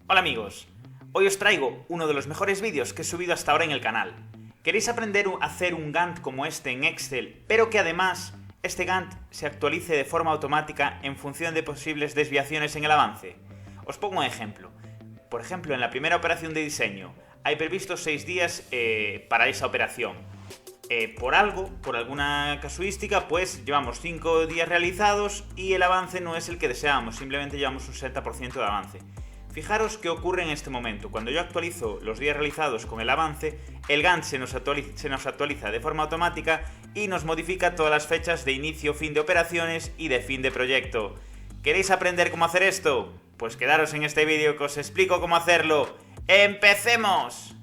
Hola amigos, hoy os traigo uno de los mejores vídeos que he subido hasta ahora en el canal. ¿Queréis aprender a hacer un Gantt como este en Excel, pero que además este Gantt se actualice de forma automática en función de posibles desviaciones en el avance? Os pongo un ejemplo. Por ejemplo, en la primera operación de diseño hay previstos 6 días para esa operación. Por alguna casuística, pues llevamos 5 días realizados y el avance no es el que deseamos, simplemente llevamos un 60% de avance. Fijaros qué ocurre en este momento. Cuando yo actualizo los días realizados con el avance, el Gantt se nos actualiza de forma automática y nos modifica todas las fechas de inicio, fin de operaciones y de fin de proyecto. ¿Queréis aprender cómo hacer esto? Pues quedaros en este vídeo que os explico cómo hacerlo. ¡Empecemos!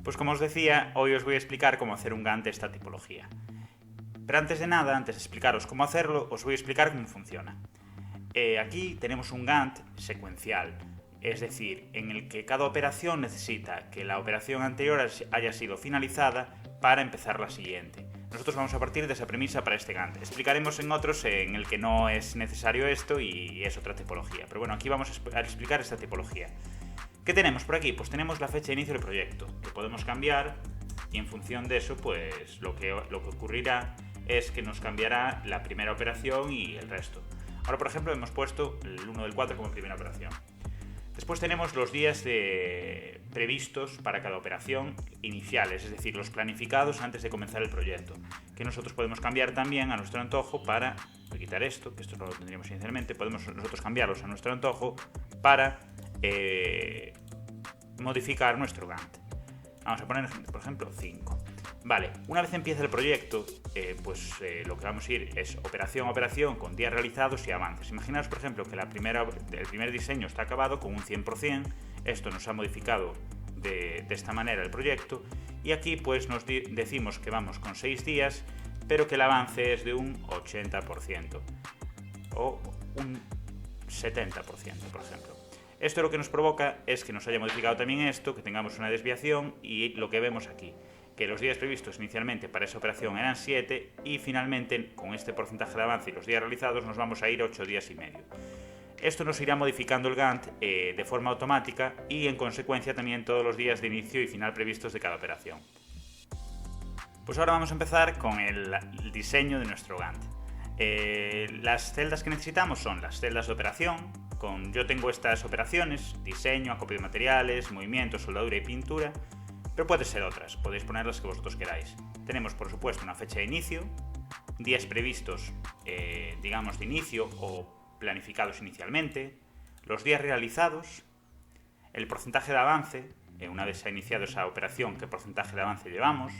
Pues como os decía, hoy os voy a explicar cómo hacer un Gantt de esta tipología. Pero antes de nada, antes de explicaros cómo hacerlo, os voy a explicar cómo funciona. Aquí tenemos un Gantt secuencial, es decir, en el que cada operación necesita que la operación anterior haya sido finalizada para empezar la siguiente. Nosotros vamos a partir de esa premisa para este Gantt. Explicaremos en otros en el que no es necesario esto y es otra tipología. Pero bueno, aquí vamos a explicar esta tipología. ¿Qué tenemos por aquí? Pues tenemos la fecha de inicio del proyecto, que podemos cambiar y en función de eso, pues lo que ocurrirá es que nos cambiará la primera operación y el resto. Ahora, por ejemplo, hemos puesto el 1 del 4 como primera operación. Después tenemos los días previstos para cada operación iniciales, es decir, los planificados antes de comenzar el proyecto, que nosotros podemos cambiar también a nuestro antojo para, voy a quitar esto, que esto no lo tendríamos inicialmente, podemos nosotros cambiarlos a nuestro antojo para modificar nuestro Gantt. Vamos a poner, por ejemplo, 5. Vale, una vez empieza el proyecto, lo que vamos a ir es operación a operación con días realizados y avances. Imaginaos, por ejemplo, que el primer diseño está acabado con un 100%, esto nos ha modificado de esta manera el proyecto, y aquí pues nos decimos que vamos con 6 días, pero que el avance es de un 80% o un 70%, por ejemplo. Esto lo que nos provoca es que nos haya modificado también esto, que tengamos una desviación y lo que vemos aquí, que los días previstos inicialmente para esa operación eran 7 y finalmente con este porcentaje de avance y los días realizados nos vamos a ir a 8 días y medio. Esto nos irá modificando el Gantt de forma automática y en consecuencia también todos los días de inicio y final previstos de cada operación. Pues ahora vamos a empezar con el diseño de nuestro Gantt. Las celdas que necesitamos son las celdas de operación. Yo tengo estas operaciones: diseño, acopio de materiales, movimiento, soldadura y pintura, pero puede ser otras, podéis poner las que vosotros queráis. Tenemos, por supuesto, una fecha de inicio, días previstos, digamos, de inicio o planificados inicialmente, los días realizados, el porcentaje de avance, una vez se ha iniciado esa operación, qué porcentaje de avance llevamos,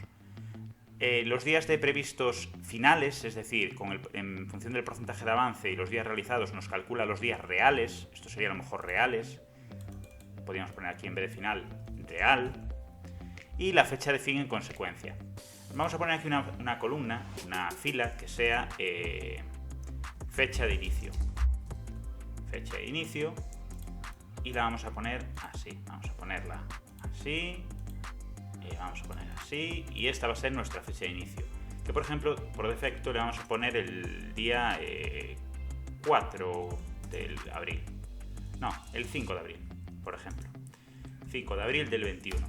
los días de previstos finales, es decir, en función del porcentaje de avance y los días realizados nos calcula los días reales, esto sería a lo mejor reales, podríamos poner aquí en vez de final, real, y la fecha de fin en consecuencia. Vamos a poner aquí una columna, una fila que sea fecha de inicio. Fecha de inicio, y la vamos a poner así, vamos a ponerla así. Vamos a poner así, y esta va a ser nuestra fecha de inicio, que por ejemplo por defecto le vamos a poner el día 4 de abril, no, el 5 de abril, por ejemplo, 5 de abril del 21,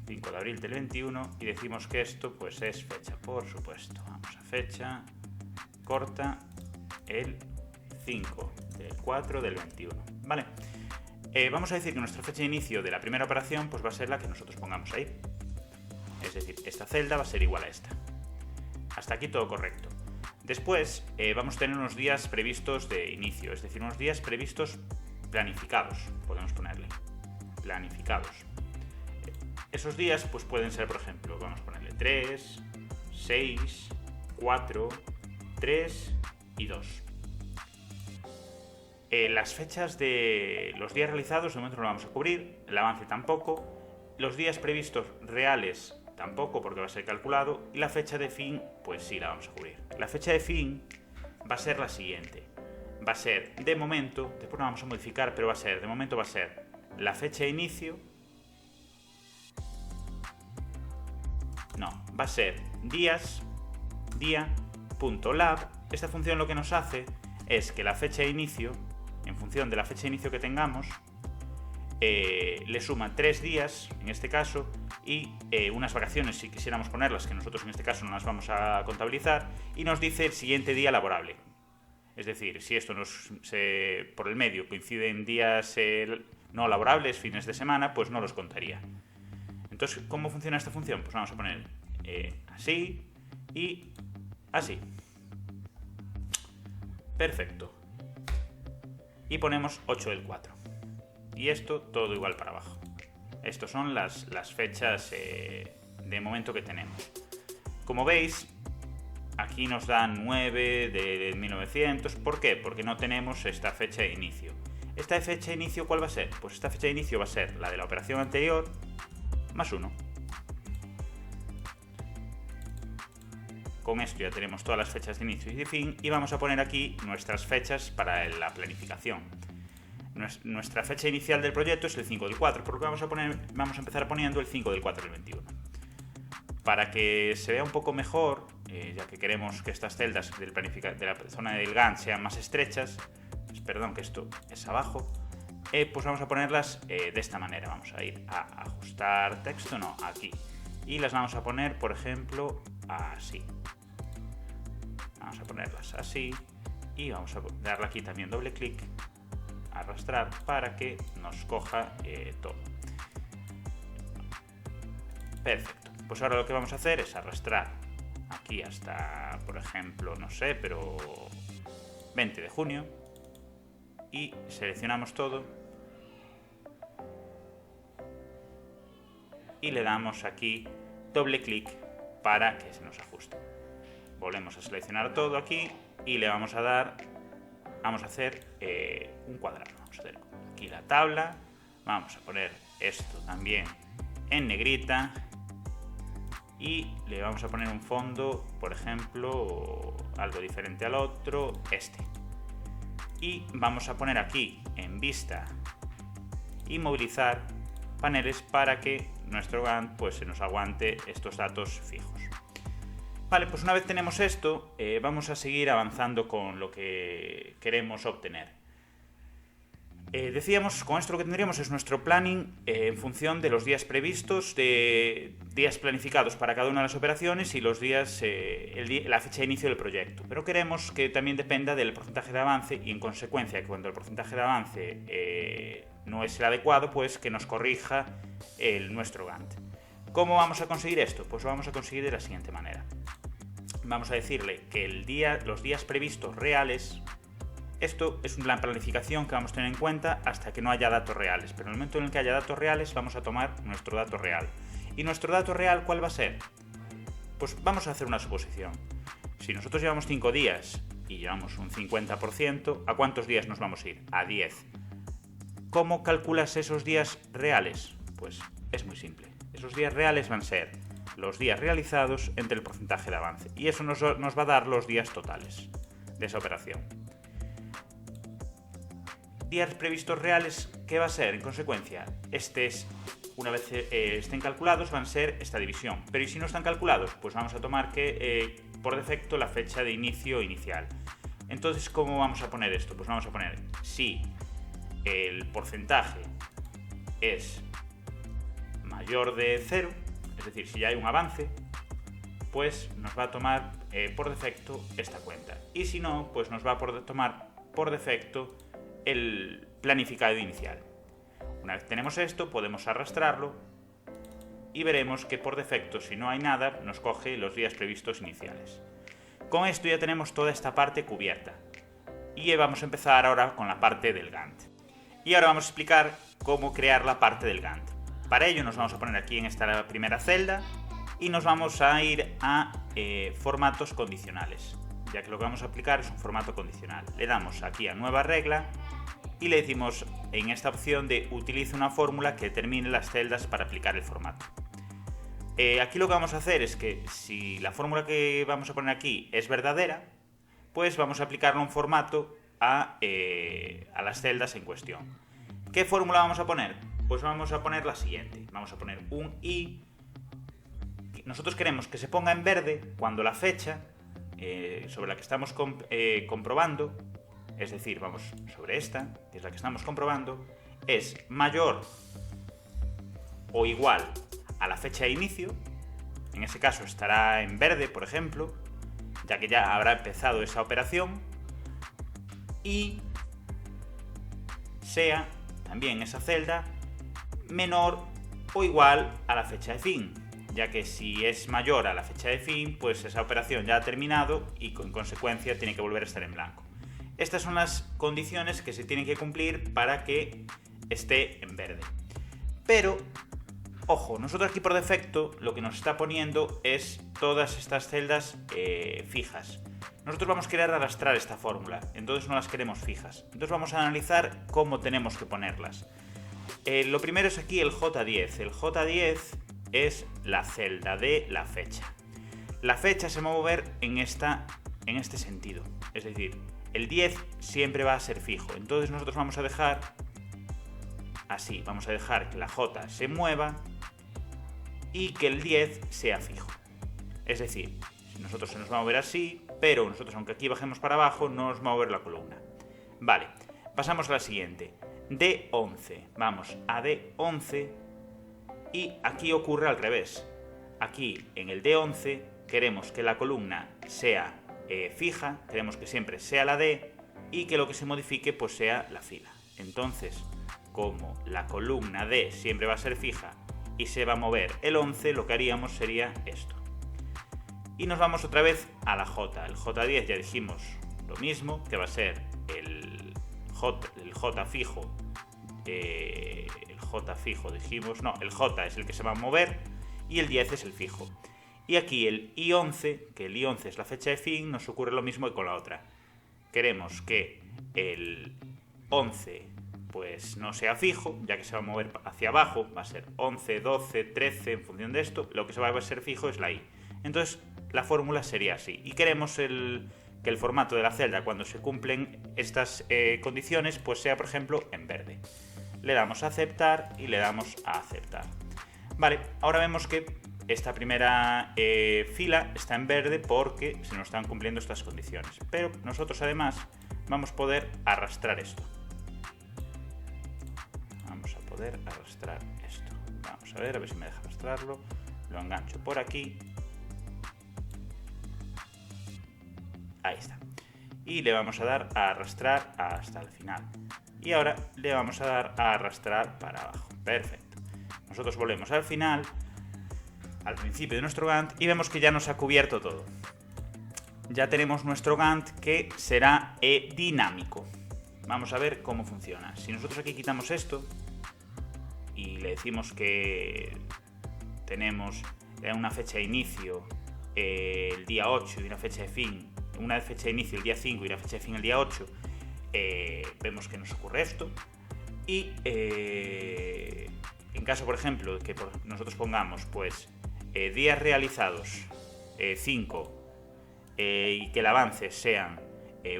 5 de abril del 21, y decimos que esto pues es fecha, por supuesto. Vamos a fecha corta el 5 del 4 del 21, ¿vale? Vamos a decir que nuestra fecha de inicio de la primera operación pues va a ser la que nosotros pongamos ahí. Es decir, esta celda va a ser igual a esta. Hasta aquí todo correcto. Después vamos a tener unos días previstos de inicio, es decir, unos días previstos planificados, podemos ponerle. Planificados. Esos días pues pueden ser, por ejemplo, vamos a ponerle 3, 6, 4, 3 y 2. Las fechas de los días realizados de momento no lo vamos a cubrir, el avance tampoco, los días previstos reales tampoco porque va a ser calculado, y la fecha de fin pues sí la vamos a cubrir. La fecha de fin va a ser la siguiente, va a ser de momento, después la vamos a modificar, pero de momento va a ser la fecha de inicio, no, va a ser días dia.lab. Esta función lo que nos hace es que la fecha de inicio, en función de la fecha de inicio que tengamos, le suma 3 días, en este caso, y unas vacaciones si quisiéramos ponerlas, que nosotros en este caso no las vamos a contabilizar, y nos dice el siguiente día laborable. Es decir, si esto por el medio coinciden días no laborables, fines de semana, pues no los contaría. Entonces, ¿cómo funciona esta función? Pues vamos a poner así y así. Perfecto. Y ponemos 8 del 4. Y esto todo igual para abajo. Estas son las fechas de momento que tenemos. Como veis, aquí nos dan 9 de 1900. ¿Por qué? Porque no tenemos esta fecha de inicio. ¿Esta fecha de inicio cuál va a ser? Pues esta fecha de inicio va a ser la de la operación anterior más 1. Con esto ya tenemos todas las fechas de inicio y de fin, y vamos a poner aquí nuestras fechas para la planificación. Nuestra fecha inicial del proyecto es el 5 del 4, por lo que vamos a empezar poniendo el 5 del 4 del 21. Para que se vea un poco mejor, ya que queremos que estas celdas de la zona del Gantt sean más estrechas, perdón, que esto es abajo, pues vamos a ponerlas de esta manera. Vamos a ir a ajustar texto, no, aquí. Y las vamos a poner, por ejemplo, así. Vamos a ponerlas así y vamos a darle aquí también doble clic, arrastrar para que nos coja todo. Perfecto. Pues ahora lo que vamos a hacer es arrastrar aquí hasta, por ejemplo, no sé, pero 20 de junio y seleccionamos todo y le damos aquí doble clic para que se nos ajuste. Volvemos a seleccionar todo aquí y le vamos a hacer un cuadrado. Vamos a hacer aquí la tabla, vamos a poner esto también en negrita y le vamos a poner un fondo, por ejemplo, algo diferente al otro, este. Y vamos a poner aquí en vista y movilizar paneles para que nuestro Gantt pues se nos aguante estos datos fijos. Vale, pues una vez tenemos esto, vamos a seguir avanzando con lo que queremos obtener. Decíamos, con esto lo que tendríamos es nuestro planning en función de los días previstos, de días planificados para cada una de las operaciones y los días, la fecha de inicio del proyecto. Pero queremos que también dependa del porcentaje de avance y en consecuencia que cuando el porcentaje de avance no es el adecuado, pues que nos corrija nuestro Gantt. ¿Cómo vamos a conseguir esto? Pues lo vamos a conseguir de la siguiente manera. Vamos a decirle que los días previstos reales, esto es una planificación que vamos a tener en cuenta hasta que no haya datos reales, pero en el momento en el que haya datos reales vamos a tomar nuestro dato real. ¿Y nuestro dato real cuál va a ser? Pues vamos a hacer una suposición. Si nosotros llevamos 5 días y llevamos un 50%, ¿a cuántos días nos vamos a ir? A 10. ¿Cómo calculas esos días reales? Pues es muy simple. Esos días reales van a ser los días realizados entre el porcentaje de avance. Y eso nos va a dar los días totales de esa operación. Días previstos reales, ¿qué va a ser? En consecuencia, una vez estén calculados, van a ser esta división. Pero ¿y si no están calculados? Pues vamos a tomar que por defecto la fecha de inicio inicial. Entonces, ¿cómo vamos a poner esto? Pues vamos a poner si el porcentaje es mayor de 0, es decir, si ya hay un avance, pues nos va a tomar por defecto esta cuenta. Y si no, pues nos va a tomar por defecto el planificado inicial. Una vez tenemos esto, podemos arrastrarlo y veremos que por defecto, si no hay nada, nos coge los días previstos iniciales. Con esto ya tenemos toda esta parte cubierta. Y vamos a empezar ahora con la parte del Gantt. Y ahora vamos a explicar cómo crear la parte del Gantt. Para ello nos vamos a poner aquí en esta primera celda y nos vamos a ir a formatos condicionales, ya que lo que vamos a aplicar es un formato condicional. Le damos aquí a nueva regla y le decimos en esta opción de utilice una fórmula que determine las celdas para aplicar el formato. Aquí lo que vamos a hacer es que si la fórmula que vamos a poner aquí es verdadera, pues vamos a aplicarle un formato a las celdas en cuestión. ¿Qué fórmula vamos a poner? Pues vamos a poner la siguiente. Vamos a poner un i. Nosotros queremos que se ponga en verde cuando la fecha sobre la que estamos comprobando, es decir, vamos sobre esta, que es la que estamos comprobando, es mayor o igual a la fecha de inicio. En ese caso estará en verde, por ejemplo, ya que ya habrá empezado esa operación, y sea también esa celda menor o igual a la fecha de fin, ya que si es mayor a la fecha de fin, pues esa operación ya ha terminado y en consecuencia tiene que volver a estar en blanco. Estas son las condiciones que se tienen que cumplir para que esté en verde. Pero, ojo, nosotros aquí por defecto lo que nos está poniendo es todas estas celdas fijas. Nosotros vamos a querer arrastrar esta fórmula, entonces no las queremos fijas. Entonces vamos a analizar cómo tenemos que ponerlas. Lo primero es aquí el J10. El J10 es la celda de la fecha. La fecha se va a mover en este sentido. Es decir, el 10 siempre va a ser fijo. Entonces nosotros vamos a dejar así. Vamos a dejar que la J se mueva y que el 10 sea fijo. Es decir, nosotros se nos va a mover así, pero nosotros, aunque aquí bajemos para abajo, no nos va a mover la columna. Vale, pasamos a la siguiente. D11. Vamos a D11 y aquí ocurre al revés. Aquí en el D11 queremos que la columna sea fija, queremos que siempre sea la D y que lo que se modifique pues sea la fila. Entonces, como la columna D siempre va a ser fija y se va a mover el 11, lo que haríamos sería esto. Y nos vamos otra vez a la J. El J10 ya dijimos lo mismo, que va a ser el J fijo. El J fijo dijimos, no, el J es el que se va a mover y el 10 es el fijo. Y aquí el I11, que el I11 es la fecha de fin, nos ocurre lo mismo que con la otra. Queremos que el 11 pues no sea fijo, ya que se va a mover hacia abajo, va a ser 11, 12, 13, en función de esto, lo que se va a ser fijo es la I. Entonces la fórmula sería así. Y queremos que el formato de la celda, cuando se cumplen estas condiciones, pues sea, por ejemplo, en verde. Le damos a aceptar y le damos a aceptar. Vale, ahora vemos que esta primera fila está en verde porque se nos están cumpliendo estas condiciones. Pero nosotros además vamos a poder arrastrar esto. Vamos a poder arrastrar esto. Vamos a ver si me deja arrastrarlo. Lo engancho por aquí. Ahí está. Y le vamos a dar a arrastrar hasta el final. Y ahora le vamos a dar a arrastrar para abajo. Perfecto. Nosotros volvemos al final, al principio de nuestro Gantt, y vemos que ya nos ha cubierto todo. Ya tenemos nuestro Gantt que será dinámico. Vamos a ver cómo funciona. Si nosotros aquí quitamos esto y le decimos que tenemos una fecha de inicio el día 8 y una fecha de fin, una fecha de inicio el día 5 y una fecha de fin el día 8, vemos que nos ocurre esto. Y en caso, por ejemplo, que nosotros pongamos pues días realizados 5 y que el avance sean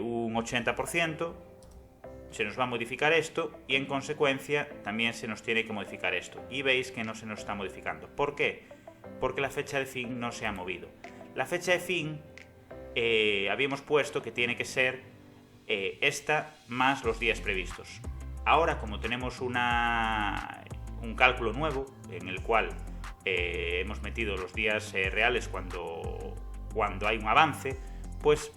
un 80%, se nos va a modificar esto y en consecuencia también se nos tiene que modificar esto. Y veis que no se nos está modificando. ¿Por qué? Porque la fecha de fin no se ha movido. La fecha de fin habíamos puesto que tiene que ser esta más los días previstos. Ahora, como tenemos un cálculo nuevo en el cual hemos metido los días reales cuando hay un avance, pues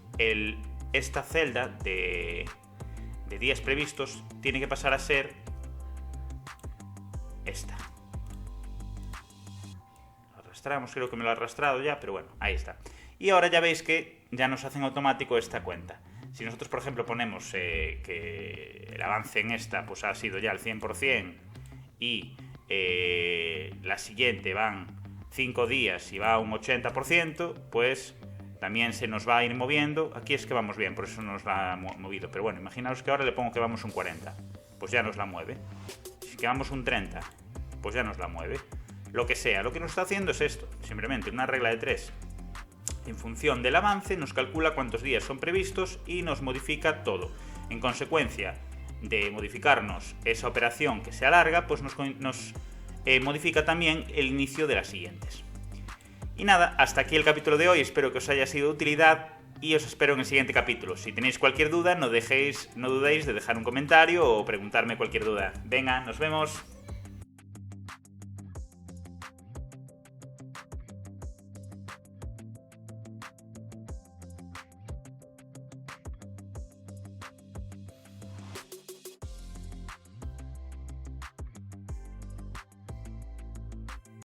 esta celda de días previstos tiene que pasar a ser esta. Lo arrastramos, creo que me lo ha arrastrado ya, pero bueno, ahí está. Y ahora ya veis que ya nos hace en automático esta cuenta. Si nosotros, por ejemplo, ponemos que el avance en esta pues ha sido ya al 100% y la siguiente van 5 días y va a un 80%, pues también se nos va a ir moviendo. Aquí es que vamos bien, por eso nos la ha movido. Pero bueno, imaginaos que ahora le pongo que vamos un 40, pues ya nos la mueve. Si que vamos un 30, pues ya nos la mueve. Lo que sea, lo que nos está haciendo es esto, simplemente una regla de 3. En función del avance nos calcula cuántos días son previstos y nos modifica todo. En consecuencia de modificarnos esa operación que se alarga, pues nos modifica también el inicio de las siguientes. Y nada, hasta aquí el capítulo de hoy, espero que os haya sido de utilidad. y os espero en el siguiente capítulo. Si tenéis cualquier duda, no dudéis de dejar un comentario o preguntarme cualquier duda. Venga, nos vemos.